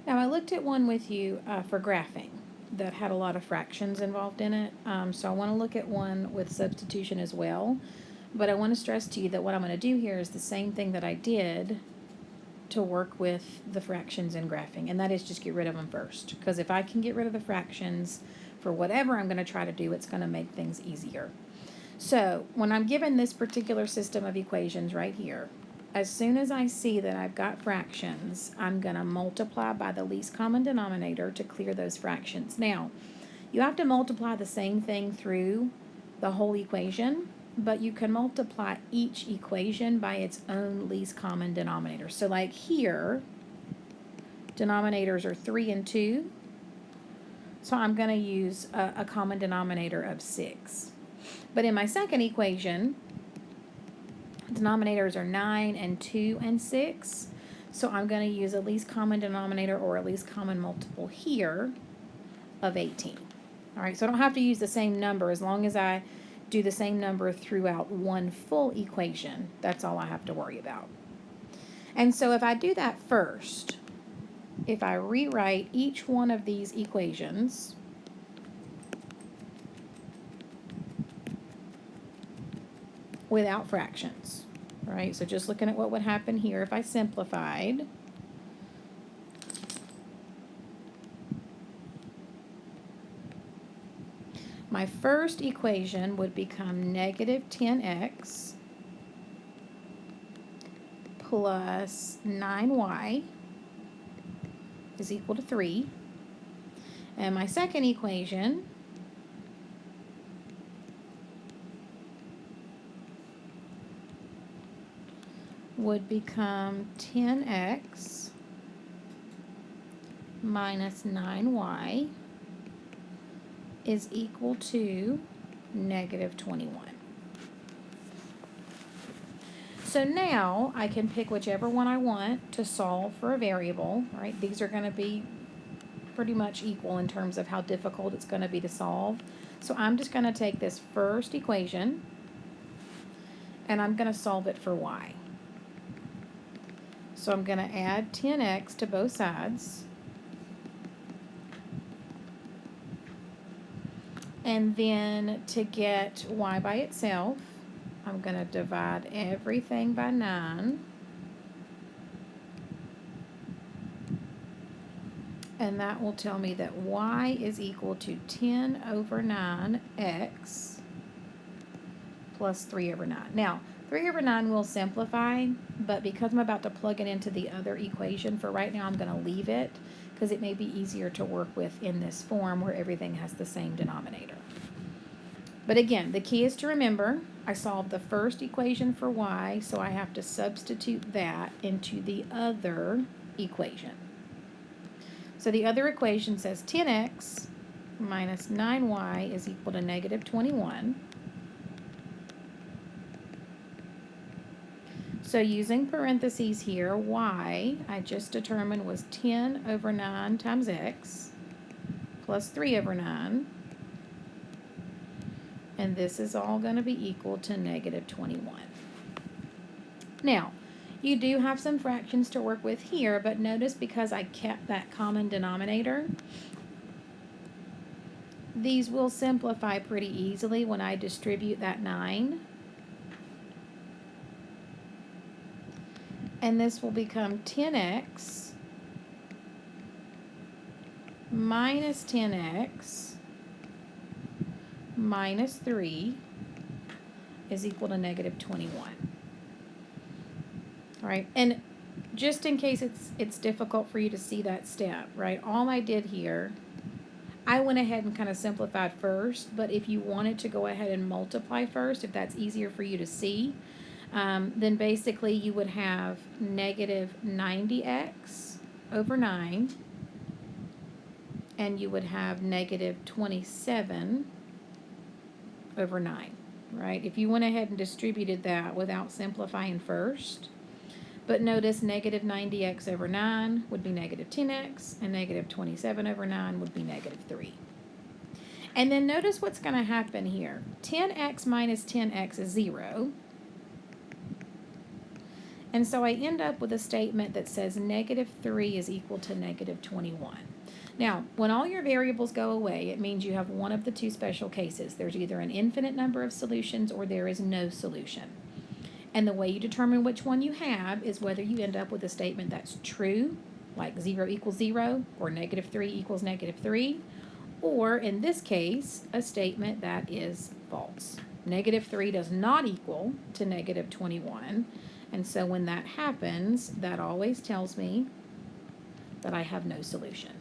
Now, I looked at one with you for graphing that had a lot of fractions involved in it. So I want to look at one with substitution as well. But I want to stress to you that what I'm going to do here is the same thing that I did to work with the fractions in graphing, and that is just get rid of them first. Because if I can get rid of the fractions for whatever I'm going to try to do, it's going to make things easier. So when I'm given this particular system of equations right here, as soon as I see that I've got fractions, I'm going to multiply by the least common denominator to clear those fractions. Now, you have to multiply the same thing through the whole equation, but you can multiply each equation by its own least common denominator. So like here, denominators are 3 and 2. So I'm going to use a common denominator of 6. But in my second equation, denominators are 9 and 2 and 6. So I'm going to use a least common denominator or a least common multiple here of 18. All right, so I don't have to use the same number as long as I do the same number throughout one full equation. That's all I have to worry about. And so if I do that first, if I rewrite each one of these equations without fractions, right? So just looking at what would happen here if I simplified. My first equation would become negative 10x plus 9y is equal to 3. And my second equation would become 10x minus 9y is equal to negative 21. So now I can pick whichever one I want to solve for a variable, right? These are going to be pretty much equal in terms of how difficult it's going to be to solve. So I'm just going to take this first equation and I'm going to solve it for y. So I'm going to add 10x to both sides. And then to get y by itself, I'm going to divide everything by 9. And that will tell me that y is equal to 10 over 9x plus 3 over 9. Now, 3 over 9 will simplify, but because I'm about to plug it into the other equation for right now, I'm going to leave it because it may be easier to work with in this form where everything has the same denominator. But again, the key is to remember, I solved the first equation for y, so I have to substitute that into the other equation. So the other equation says 10x minus 9y is equal to negative 21. So using parentheses here, y, I just determined was 10 over 9 times x plus 3 over 9. And this is all going to be equal to negative 21. Now, you do have some fractions to work with here, but notice because I kept that common denominator, these will simplify pretty easily when I distribute that 9. And this will become 10x minus 10x minus 3 is equal to negative 21. All right, and just in case it's difficult for you to see that step, right, all I did here, I went ahead and kind of simplified first, but if you wanted to go ahead and multiply first, if that's easier for you to see, then basically you would have negative 90x over 9, and you would have negative 27 over 9, right? If you went ahead and distributed that without simplifying first, but notice negative 90x over 9 would be negative 10x, and negative 27 over 9 would be negative 3. And then notice what's going to happen here. 10x minus 10x is 0. And so I end up with a statement that says negative 3 is equal to negative 21. Now, when all your variables go away, it means you have one of the two special cases. There's either an infinite number of solutions or there is no solution. And the way you determine which one you have is whether you end up with a statement that's true, like 0 equals 0, or negative 3 equals negative 3, or in this case, a statement that is false. Negative 3 does not equal to negative 21, and so when that happens, that always tells me that I have no solution.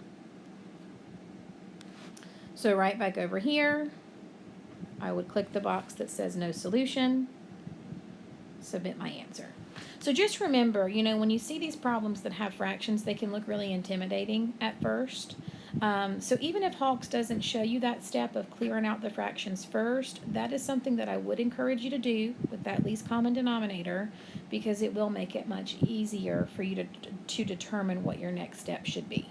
So right back over here, I would click the box that says no solution, submit my answer. So just remember, when you see these problems that have fractions, they can look really intimidating at first. So even if Hawks doesn't show you that step of clearing out the fractions first, that is something that I would encourage you to do with that least common denominator, because it will make it much easier for you to determine what your next step should be.